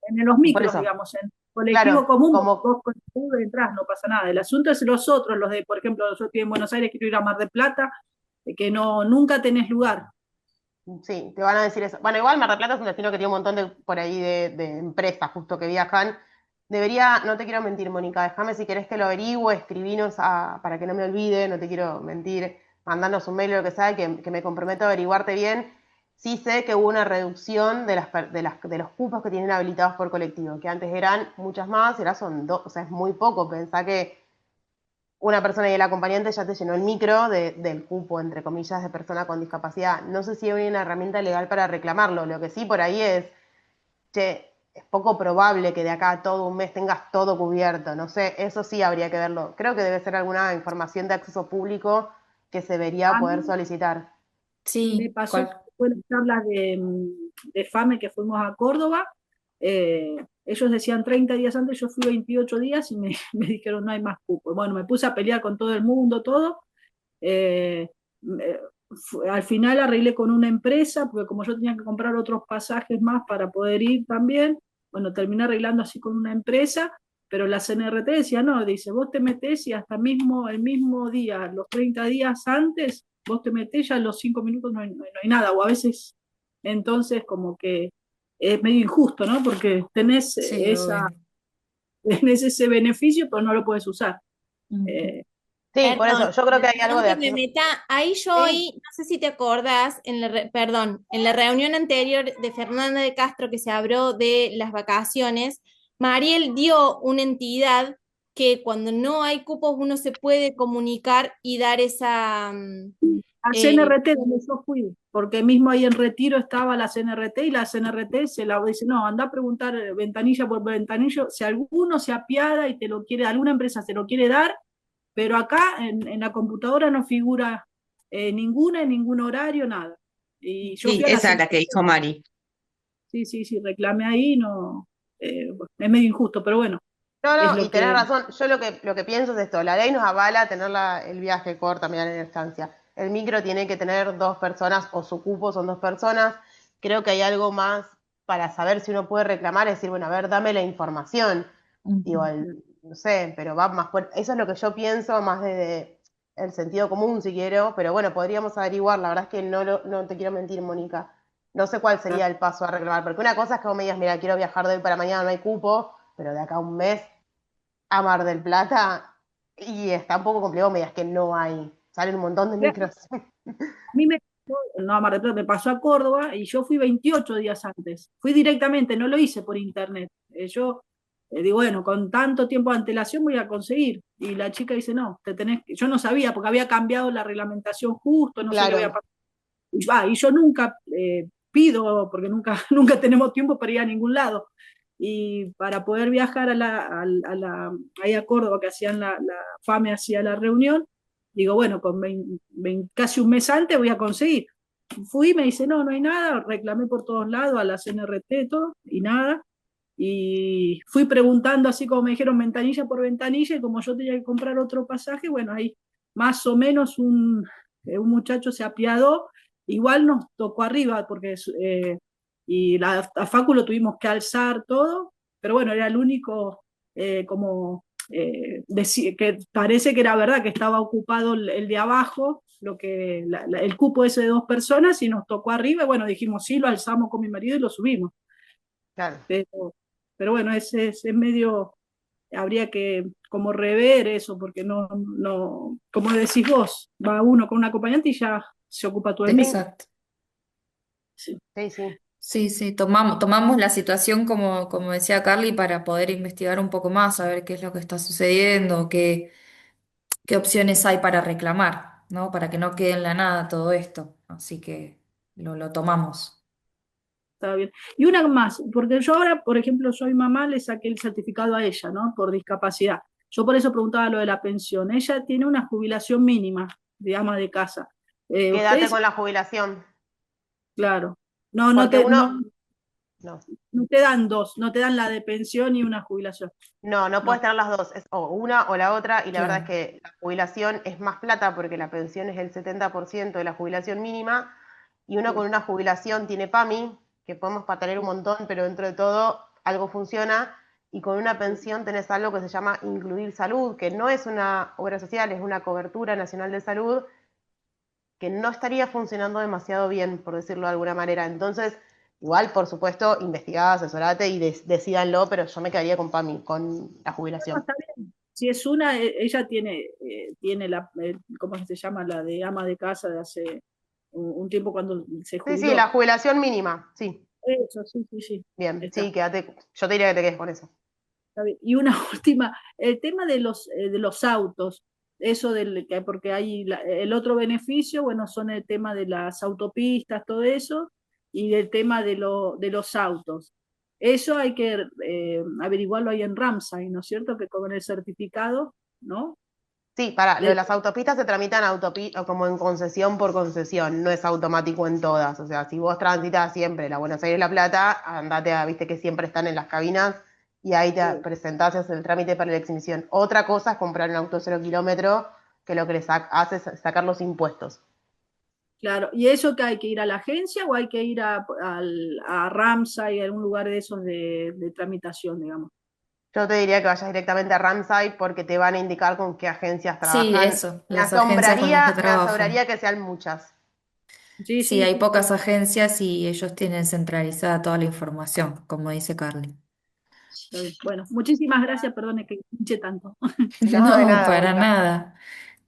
S4: en los
S2: por
S4: micros,
S2: eso,
S4: digamos, en colectivo
S2: claro,
S4: común,
S2: como,
S4: vos colectivo entras, no pasa nada. El asunto es los otros, los de, por ejemplo, yo estoy en Buenos Aires, quiero ir a Mar del Plata, que no, nunca tenés lugar.
S2: sí, te van a decir eso. Bueno, igual Mar del Plata es un destino que tiene un montón de, por ahí de empresas justo que viajan. Debería, no te quiero mentir, Mónica, déjame si querés que lo averigüe, escribinos para que no me olvide, no te quiero mentir, mandanos un mail o lo que sea, que me comprometo a averiguarte bien. Sí sé que hubo una reducción de los cupos que tienen habilitados por colectivo, que antes eran muchas más, y ahora son dos, o sea, es muy poco. Pensá que una persona y el acompañante ya te llenó el micro del cupo, entre comillas, de persona con discapacidad. No sé si hay una herramienta legal para reclamarlo. Lo que sí por ahí es, che, es poco probable que de acá a todo un mes tengas todo cubierto. No sé, eso sí habría que verlo. Creo que debe ser alguna información de acceso público que se debería
S4: A
S2: poder
S4: mí
S2: solicitar.
S4: me
S1: Sí,
S4: pasó con las charlas de FAME que fuimos a Córdoba. Ellos decían 30 días antes, yo fui 28 días y me dijeron no hay más cupo. Bueno, me puse a pelear con todo el mundo, todo. Eh, Al final arreglé con una empresa, porque como yo tenía que comprar otros pasajes más para poder ir también, bueno, terminé arreglando así con una empresa, pero la CNRT decía, no, dice, vos te metés y hasta mismo el mismo día, los 30 días antes, vos te metés, ya en los 5 minutos no hay nada, o a veces entonces como que es medio injusto, ¿no? Porque
S1: sí, obvio.
S4: tenés ese beneficio, pero no lo puedes usar.
S1: Ujú.
S4: Eh,
S2: Sí, por
S5: Perdón,
S2: eso, yo creo que hay algo
S5: perdón
S2: de
S5: que me
S2: acceso.
S5: meta. Ahí yo
S2: Sí,
S5: hoy, no sé si te acordás, perdón, en la reunión anterior de Fernanda de Castro que se habló de las vacaciones, Mariel dio una entidad que cuando no hay cupos uno se puede comunicar y dar esa...
S4: A
S5: eh,
S4: CNRT donde yo fui, porque mismo ahí en Retiro estaba la CNRT y la CNRT se la dice, no, anda a preguntar ventanilla por ventanillo, si alguno se apiada y te lo quiere, alguna empresa se lo quiere dar, pero acá en la computadora no figura ninguna, en ningún horario, nada. Y yo
S6: Sí,
S4: fui a la
S6: esa es la que
S4: CNRT,
S6: dijo Mari.
S4: sí, sí, sí, reclamé ahí, no, es medio injusto, pero bueno.
S2: No,
S4: es
S2: no, y
S4: lo
S2: tenés
S4: que...
S2: razón. Yo lo que pienso es esto, la ley nos avala tener el viaje corto, también en estancia. El micro tiene que tener 2 personas o su cupo son 2 personas. Creo que hay algo más para saber si uno puede reclamar, es decir, bueno, a ver, dame la información. Digo,
S1: Ujú.
S2: no sé, pero va más fuerte. Eso es lo que yo pienso, más desde el sentido común, si quiero, pero bueno, podríamos averiguar. La verdad es que no te quiero mentir, Mónica. No sé cuál sería el paso a reclamar, porque una cosa es que vos me digas, mira, quiero viajar de hoy para mañana, no hay cupo, pero de acá a un mes a Mar del Plata y está un poco complicado, me digas que no hay, salen un montón de micros.
S4: A mí me no a Mar del Plata, me pasó a Córdoba y yo fui 28 días antes. Fui directamente, no lo hice por internet. Yo digo, bueno, con tanto tiempo de antelación voy a conseguir. Y la chica dice, no, yo no sabía porque había cambiado la reglamentación justo, no sé qué había
S2: Claro,
S4: pasado. Y yo nunca pido, porque nunca, nunca tenemos tiempo para ir a ningún lado. Y para poder viajar ahí a Córdoba, que hacían la FAME hacía la reunión, digo, bueno, con casi un mes antes voy a conseguir. Fui, me dice, no, no hay nada, reclamé por todos lados, a la CNRT, todo, y nada. Y fui preguntando así como me dijeron, ventanilla por ventanilla, y como yo tenía que comprar otro pasaje, bueno, ahí más o menos un muchacho se apiadó. Igual nos tocó arriba, porque y a Facu lo tuvimos que alzar todo, pero bueno, era el único como que parece que era verdad que estaba ocupado el de abajo, el cupo ese de 2 personas, y nos tocó arriba, y bueno, dijimos sí, lo alzamos con mi marido y lo subimos.
S2: claro.
S4: Pero, pero bueno, es medio, habría que como rever eso, porque no, como decís vos, va uno con un acompañante y ya se ocupa todo el mismo.
S1: Exacto.
S4: Sí,
S2: Sí, sí.
S1: Sí, sí, tomamos la situación como decía Carly para poder investigar un poco más, saber qué es lo que está sucediendo, qué opciones hay para reclamar, ¿no? Para que no quede en la nada todo esto. Así que lo tomamos.
S4: está bien. Y una más, porque yo ahora, por ejemplo, soy mamá, le saqué el certificado a ella, ¿no? Por discapacidad. Yo por eso preguntaba lo de la pensión. Ella tiene una jubilación mínima de ama de casa.
S2: Quédate
S4: Ustedes,
S2: con la jubilación,
S4: claro, no,
S2: porque uno, no,
S4: no te dan dos, no te dan la de pensión y una jubilación.
S2: no puedes
S4: No,
S2: tener las dos, es o una o la otra, y la verdad es
S1: Claro.
S2: que la jubilación es más plata porque la pensión es el 70% de la jubilación mínima, y uno con
S4: sí,
S2: una jubilación tiene PAMI, que podemos pataler un montón, pero dentro de todo algo funciona, y con una pensión tenés algo que se llama incluir salud, que no es una obra social, es una cobertura nacional de salud, que no estaría funcionando demasiado bien, por decirlo de alguna manera. Entonces, igual, por supuesto, investigá, asesorate y decídanlo, pero yo me quedaría con PAMI, con la
S4: no,
S2: jubilación.
S4: está bien. Si es una, ella tiene ¿cómo se llama? La de ama de casa de hace un tiempo cuando se
S2: Sí, sí, la
S4: jubiló.
S2: jubilación mínima, sí,
S4: Eso, sí, sí, sí.
S2: bien,
S4: Está,
S2: sí, quédate, yo te diría que te quedes con eso.
S4: está bien. Y una última, el tema de los autos, eso porque hay el otro beneficio, bueno, son el tema de las autopistas, todo eso, y del tema de los autos. Eso hay que averiguarlo ahí en Ramsay, ¿no es cierto? Que con el certificado, ¿no?
S2: Sí, para, lo de las autopistas se tramitan como en concesión por concesión, no es automático en todas. O sea, si vos transitas siempre la Buenos Aires-La Plata, andate a, viste que siempre están en las cabinas y ahí te presentás, haces el trámite para la exhibición. Otra cosa es comprar un auto 0 kilómetro, que lo que les hace es sacar los impuestos.
S4: Claro, ¿y eso que hay que ir a la agencia o hay que ir a Ramsay, a algún lugar de esos de tramitación, digamos?
S2: Yo te diría que vayas directamente a Ramsay porque te van a indicar con qué agencias
S1: Sí,
S2: trabajan.
S1: eso,
S2: Me
S1: las agencias con las que
S2: asombraría, me
S1: trabajan.
S2: asombraría que sean muchas.
S4: Sí,
S1: Sí,
S4: sí,
S1: hay
S4: sí, sí.
S1: pocas agencias y ellos tienen centralizada toda la información, como dice Carly.
S4: Está bien. Bueno, muchísimas gracias, perdone que pinche tanto.
S2: No, de
S1: No,
S2: nada,
S1: para
S2: Mónica.
S1: nada.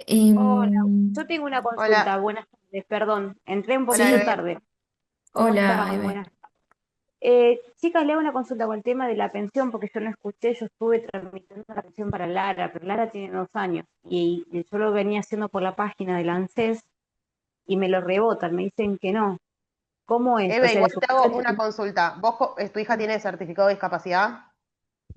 S1: Y,
S6: Hola, yo tengo una
S2: Hola,
S6: consulta. Buenas tardes, perdón, entré un
S2: hola,
S6: poquito
S1: sí,
S2: bebé.
S6: tarde. ¿Cómo
S1: hola,
S6: están?
S1: Eve.
S6: Buenas. Chicas, le hago una consulta con el tema de la pensión, porque yo no escuché, yo estuve tramitando la pensión para Lara, pero Lara tiene 2 años y yo lo venía haciendo por la página del ANSES y me lo rebotan, me dicen que no. ¿Cómo es? O
S2: Eve,
S6: sea,
S2: igual
S6: su
S2: te hago
S6: pensión
S2: una consulta. ¿Tu hija tiene certificado de discapacidad?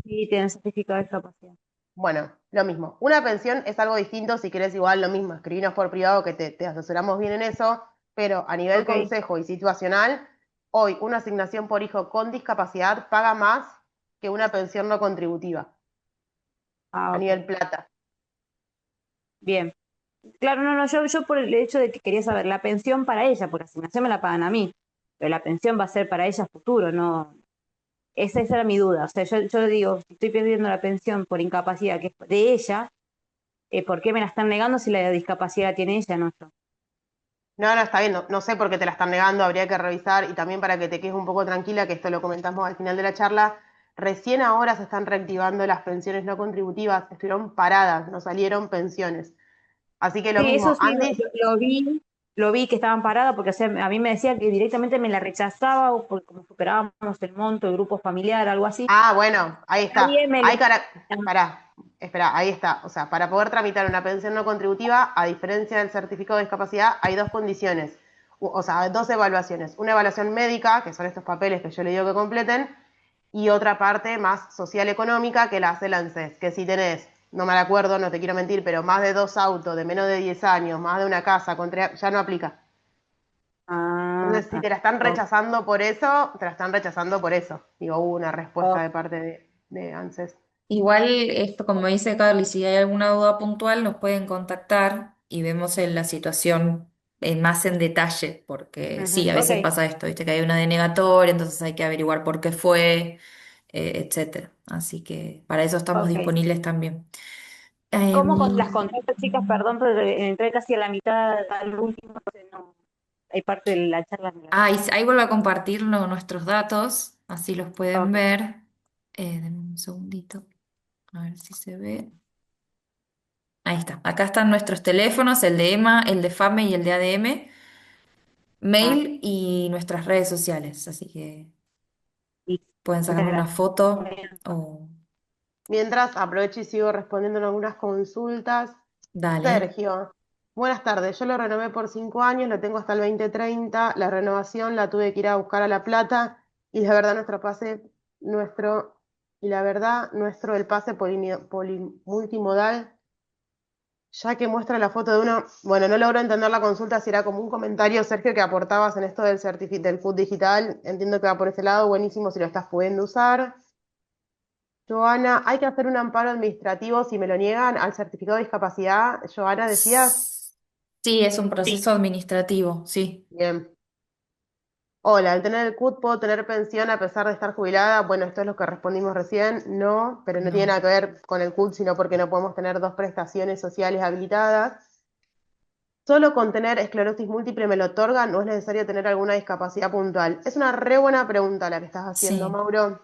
S6: sí tiene certificado de discapacidad.
S2: Bueno, lo mismo. Una pensión es algo distinto, si querés igual lo mismo, escribinos por privado que te asesoramos bien en eso, pero a nivel
S6: Ok,
S2: consejo y situacional, hoy una asignación por hijo con discapacidad paga más que una pensión no contributiva. a
S6: Ah, ok,
S2: nivel plata.
S6: bien. Claro, no, no, yo por el hecho de que quería saber la pensión para ella, porque la asignación me la pagan a mí, pero la pensión va a ser para ella a futuro, no. Esa era mi duda. O sea, yo digo, si estoy pidiendo la pensión por incapacidad que es de ella, ¿por qué me la están negando si la discapacidad la tiene ella, no yo?
S2: No, no, está bien, no, no sé por qué te la están negando, habría que revisar y también para que te quedes un poco tranquila, que esto lo comentamos al final de la charla, recién ahora se están reactivando las pensiones no contributivas, estuvieron paradas, no salieron pensiones. Así que lo
S6: Sí, eso
S2: mismo,
S6: sí,
S2: Andy,
S6: lo vi que estaban paradas porque o sea, a mí me decía que directamente me la rechazaba o porque como superábamos el monto, el grupo familiar, algo así.
S2: ah, bueno, ahí está,
S6: Nadie me lo...
S2: hay pará, espera, ahí está, o sea, para poder tramitar una pensión no contributiva, a diferencia del certificado de discapacidad, hay dos condiciones, o sea, dos evaluaciones, una evaluación médica, que son estos papeles que yo le digo que completen, y otra parte más social económica que la hace el ANSES, que si tenés, no me acuerdo, no te quiero mentir, pero más de dos autos de menos de 10 años, más de una casa, ya no aplica.
S6: Ah,
S2: Entonces, si te la están
S6: ok,
S2: rechazando por eso, te la están rechazando por eso. Digo, hubo una respuesta
S6: ok,
S2: de parte de ANSES.
S1: Igual esto, como dice Carly, si hay alguna duda puntual, nos pueden contactar y vemos en la situación más en detalle, porque sí,
S2: Ujú.
S1: a
S6: ok,
S1: veces pasa esto, viste que hay una denegatoria, entonces hay que averiguar por qué fue, etcétera. Así que para eso estamos
S6: ok.
S1: disponibles también.
S6: ¿Cómo con las
S1: Em,
S6: contacto, chicas? Perdón, pero entré casi a la mitad al último, entonces no, hay parte de la charla me la
S1: ahí vuelvo a compartir nuestros datos, así los pueden
S6: ok,
S1: ver. Denme un segundito, a ver si se ve. Ahí está. Acá están nuestros teléfonos, el de Emma, el de FAME y el de ADM,
S6: ah,
S1: mail y nuestras redes sociales. Así que
S6: y
S1: pueden
S6: muchas
S1: sacarme una
S6: gracias.
S1: foto o
S2: Mientras aprovecho y sigo respondiendo en algunas consultas.
S1: dale.
S2: Sergio, buenas tardes. Yo lo renové por 5 años, lo tengo hasta el 2030. La renovación la tuve que ir a buscar a La Plata y la verdad nuestro, el pase multimodal, ya que muestra la foto de uno, bueno, no logro entender la consulta si era como un comentario, Sergio, que aportabas en esto del CUT digital. Entiendo que va por ese lado, buenísimo si lo estás pudiendo usar. Joana, hay que hacer un amparo administrativo si me lo niegan al certificado de discapacidad. Joana, decías.
S1: Sí, es un proceso administrativo, sí.
S2: Bien. Hola, al tener el CUT puedo tener pensión a pesar de estar jubilada. Bueno, esto es lo que respondimos recién. No, pero no tiene
S1: No,
S2: nada que ver con el CUT, sino porque no podemos tener dos prestaciones sociales habilitadas. Solo con tener esclerosis múltiple me lo otorgan, no es necesario tener alguna discapacidad puntual. Es una re buena pregunta la que estás haciendo,
S1: sí,
S2: Mauro.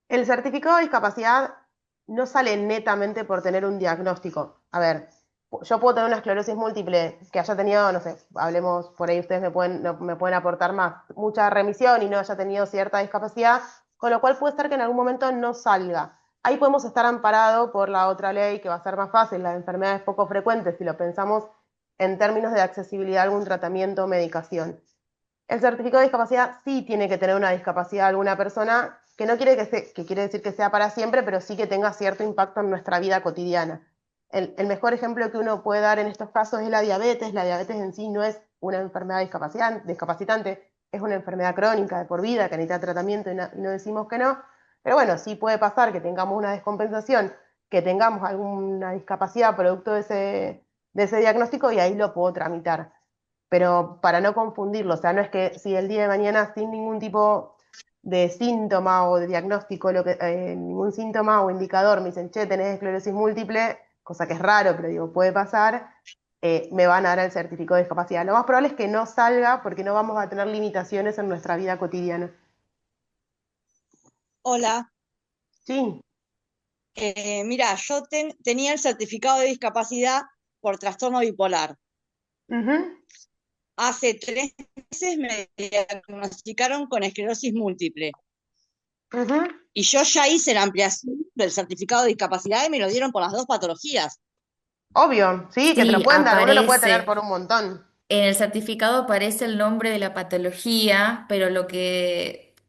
S2: El certificado de discapacidad no sale netamente por tener un diagnóstico. A ver, yo puedo tener una esclerosis múltiple que haya tenido, no sé, hablemos por ahí, ustedes me pueden aportar más, mucha remisión y no haya tenido cierta discapacidad, con lo cual puede ser que en algún momento no salga. Ahí podemos estar amparados por la otra ley que va a ser más fácil, las enfermedades poco frecuentes, si lo pensamos en términos de accesibilidad a algún tratamiento o medicación. El certificado de discapacidad sí tiene que tener una discapacidad alguna persona, que no quiere que quiere decir que sea para siempre, pero sí que tenga cierto impacto en nuestra vida cotidiana. El mejor ejemplo que uno puede dar en estos casos es la diabetes. La diabetes en sí no es una enfermedad discapacitante, es una enfermedad crónica de por vida que necesita tratamiento y no decimos que no. Pero bueno, sí puede pasar que tengamos una descompensación, que tengamos alguna discapacidad producto de ese diagnóstico y ahí lo puedo tramitar, pero para no confundirlo, o sea, no es que si el día de mañana sin ningún tipo de síntoma o de diagnóstico, ningún síntoma o indicador me dicen, che, tenés esclerosis múltiple, cosa que es raro, pero digo, puede pasar, me van a dar el certificado de discapacidad. Lo más probable es que no salga porque no vamos a tener limitaciones en nuestra vida cotidiana.
S3: Hola,
S2: Sí.
S3: mira, yo tenía el certificado de discapacidad por trastorno bipolar.
S2: Ujú,
S3: Hace 3 meses me diagnosticaron con esclerosis múltiple
S2: ujú.
S3: y yo ya hice la ampliación del certificado de discapacidad y me lo dieron por las dos patologías.
S2: Obvio, sí, que te lo
S1: Sí,
S2: pueden dar, uno lo puede tener
S1: aparece.
S2: por un montón.
S1: En el certificado aparece el nombre de la patología, pero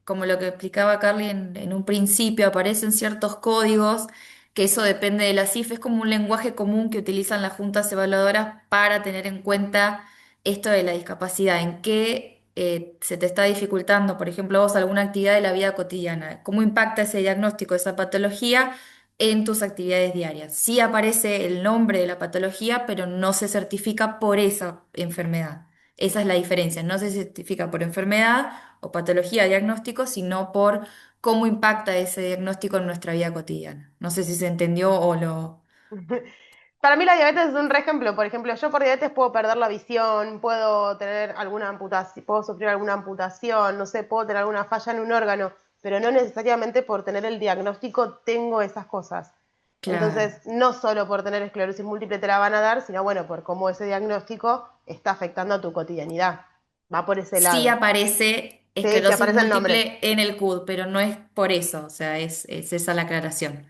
S1: como lo que explicaba Carly en un principio, aparecen ciertos códigos, que eso depende de la CIF, es como un lenguaje común que utilizan las juntas evaluadoras para tener en cuenta esto de la discapacidad, en qué se te está dificultando, por ejemplo, vos alguna actividad de la vida cotidiana, cómo impacta ese diagnóstico, esa patología en tus actividades diarias. Sí aparece el nombre de la patología, pero no se certifica por esa enfermedad. Esa es la diferencia. No se certifica por enfermedad o patología diagnóstico, sino por cómo impacta ese diagnóstico en nuestra vida cotidiana. No sé si se entendió o lo...
S2: Para mí la diabetes es un re ejemplo. Por ejemplo, yo por diabetes puedo perder la visión, puedo tener alguna amputación, puedo sufrir alguna amputación, no sé, puedo tener alguna falla en un órgano, pero no necesariamente por tener el diagnóstico tengo esas cosas.
S1: Claro.
S2: Entonces, no solo por tener esclerosis múltiple te la van a dar, sino bueno, por cómo ese diagnóstico está afectando a tu cotidianidad. Va por ese
S1: Sí
S2: lado.
S1: aparece
S2: Sí, te
S1: esclerosis
S2: aparece el nombre.
S1: múltiple en el CUD, pero no es por eso, o sea, es esa la aclaración.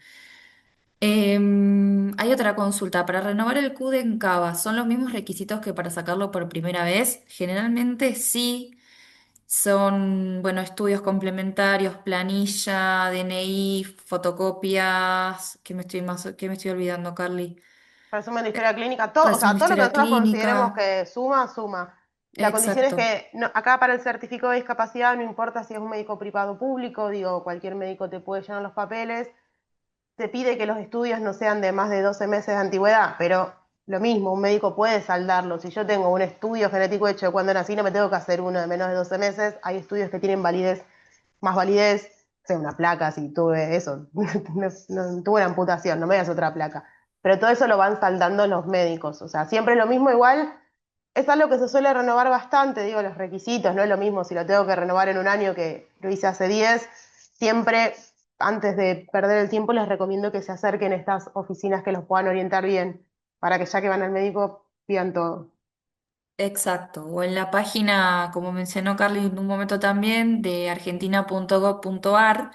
S1: Hay otra consulta. Para renovar el CUD en Cava, ¿son los mismos requisitos que para sacarlo por primera vez? Generalmente sí. Son, bueno, estudios complementarios, planilla, DNI, fotocopias. ¿Qué me estoy olvidando, Carly?
S2: Resumen de historia clínica, todo, o
S1: Resumen
S2: sea,
S1: de
S2: todo lo que
S1: historia
S2: nosotros consideremos
S1: clínica.
S2: que suma, suma. La condición es
S1: Exacto.
S2: que acá para el certificado de discapacidad no importa si es un médico privado o público, digo, cualquier médico te puede llenar los papeles, te pide que los estudios no sean de más de 12 meses de antigüedad, pero lo mismo, un médico puede saldarlo. Si yo tengo un estudio genético hecho de cuando nací, no me tengo que hacer uno de menos de 12 meses. Hay estudios que tienen validez, más validez, o sea, una placa, si tuve eso, tuve una amputación, no me das otra placa. Pero todo eso lo van saldando los médicos, o sea, siempre es lo mismo, igual es algo que se suele renovar bastante, digo, los requisitos, no es lo mismo si lo tengo que renovar en un año que lo hice hace 10. Siempre, antes de perder el tiempo, les recomiendo que se acerquen a estas oficinas que los puedan orientar bien, para que ya que van al médico pidan todo.
S1: Exacto. O en la página, como mencionó Carly en un momento también, de argentina.gov.ar,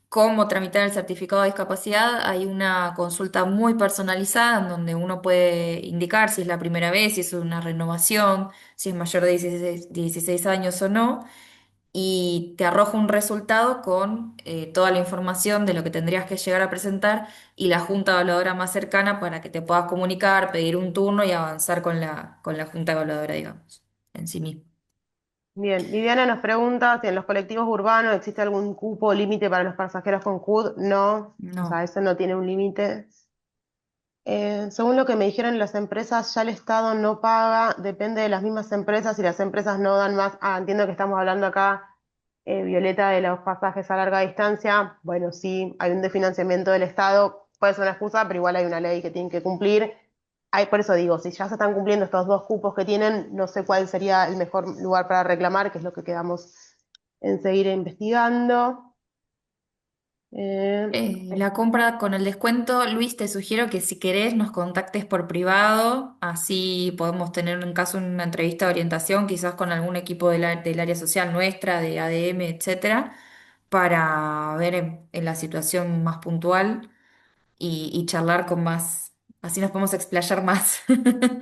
S1: cómo tramitar el certificado de discapacidad, hay una consulta muy personalizada en donde uno puede indicar si es la primera vez, si es una renovación, si es mayor de 16 años o no, y te arroja un resultado con toda la información de lo que tendrías que llegar a presentar y la junta evaluadora más cercana para que te puedas comunicar, pedir un turno y avanzar con la junta evaluadora, digamos, en sí misma.
S2: Bien, Viviana nos pregunta si en los colectivos urbanos existe algún cupo límite para los pasajeros con CUD. No, o sea,
S1: No,
S2: eso no tiene un límite. Según lo que me dijeron las empresas, ya el Estado no paga, depende de las mismas empresas y las empresas no dan más. Ah, entiendo que estamos hablando acá, Violeta, de los pasajes a larga distancia. Bueno, sí, hay un desfinanciamiento del Estado, puede ser una excusa, pero igual hay una ley que tienen que cumplir. Por eso digo, si ya se están cumpliendo estos dos cupos que tienen, no sé cuál sería el mejor lugar para reclamar, que es lo que quedamos en seguir investigando. Eh,
S1: La compra con el descuento, Luis, te sugiero que si querés nos contactes por privado, así podemos tener en caso una entrevista de orientación, quizás con algún equipo del área social nuestra, de ADM, etcétera, para ver en la situación más puntual y charlar con más, así nos podemos explayar más.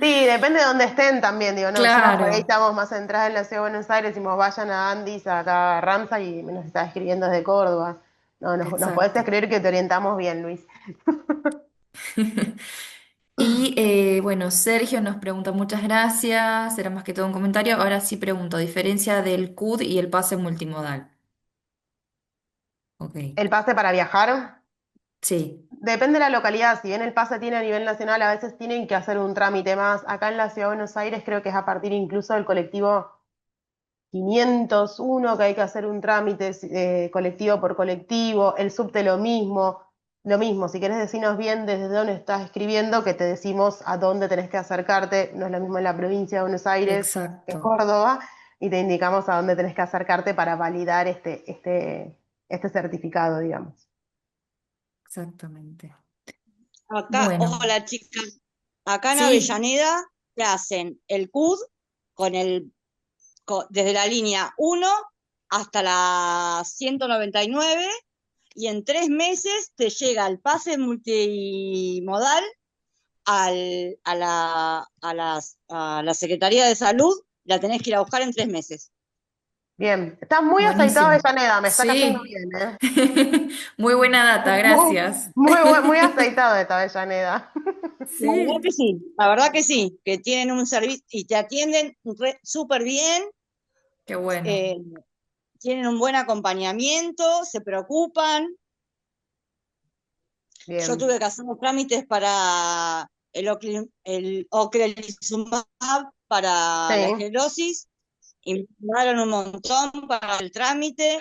S2: Sí, depende de dónde estén también, digo, no, nosotros por ahí
S1: Claro,
S2: estamos más centradas en la ciudad de Buenos Aires, decimos vayan a Andis, acá a Ramsa y nos está escribiendo desde Córdoba. No, nos podés
S1: exacto.
S2: escribir que te orientamos bien, Luis.
S1: Y bueno, Sergio nos pregunta, muchas gracias, era más que todo un comentario. Ahora sí pregunto, diferencia del CUD y el pase multimodal. Ok,
S2: El pase para viajar,
S1: sí,
S2: depende de la localidad, si bien el pase tiene a nivel nacional, a veces tienen que hacer un trámite más. Acá en la ciudad de Buenos Aires creo que es a partir incluso del colectivo 501 que hay que hacer un trámite colectivo por colectivo, el subte lo mismo, si querés decirnos bien desde dónde estás escribiendo, que te decimos a dónde tenés que acercarte, no es lo mismo en la provincia de Buenos Aires que en
S1: exacto,
S2: Córdoba, y te indicamos a dónde tenés que acercarte para validar este certificado, digamos.
S1: exactamente.
S3: Acá,
S1: Bueno,
S3: hola chicas, acá en
S1: sí,
S3: Avellaneda te hacen el CUD con desde la línea 1 hasta la 199 y en 3 meses te llega el pase multimodal a la Secretaría de Salud, la tenés que ir a buscar en 3 meses.
S2: Bien, está muy aceitado
S1: buenísimo.
S2: Avellaneda, me está cayendo
S1: Sí,
S2: bien, ¿eh?
S1: muy buena data,
S2: Muy,
S1: gracias.
S2: muy aceitado esta Avellaneda.
S3: La verdad que
S1: Sí,
S3: sí, la verdad que sí, que tienen un servicio y te atienden súper bien,
S1: qué bueno.
S3: eh, tienen un buen acompañamiento, se preocupan. Yo
S2: Bien,
S3: tuve que hacer los trámites para el ocrelizumab para la
S2: sí.
S3: esclerosis y me mandaron un montón para el trámite.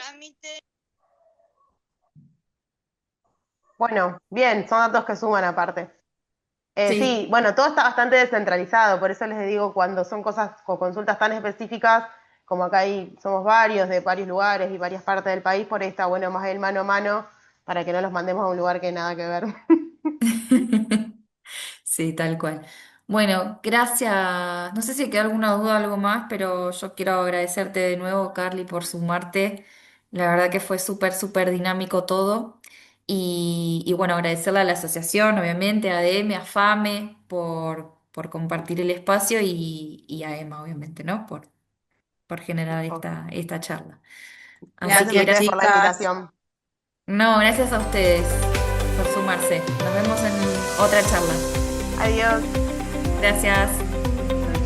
S2: Bueno, bien, son datos que suman aparte.
S1: Sí.
S2: Sí, bueno, todo está bastante descentralizado, por eso les digo, cuando son cosas o consultas tan específicas, como acá somos varios de varios lugares y varias partes del país, por ahí está bueno más el mano a mano para que no los mandemos a un lugar que nada que ver.
S1: Sí, tal cual. Bueno, gracias. No sé si queda alguna duda o algo más, pero yo quiero agradecerte de nuevo, Carly, por sumarte. La verdad que fue súper, súper dinámico todo. Y bueno, agradecerle a la asociación, obviamente, a ADM, a FAME, por compartir el espacio y a Emma, obviamente, ¿no? Por generar esta charla. Así
S2: Gracias a
S1: que
S3: Gracias,
S2: ustedes
S1: gracias.
S2: por la
S3: chicas.
S2: invitación.
S1: No, gracias a ustedes por sumarse. Nos vemos en otra charla.
S2: Adiós.
S1: Gracias.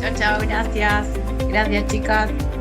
S7: Chao, chao, gracias. Gracias, chicas.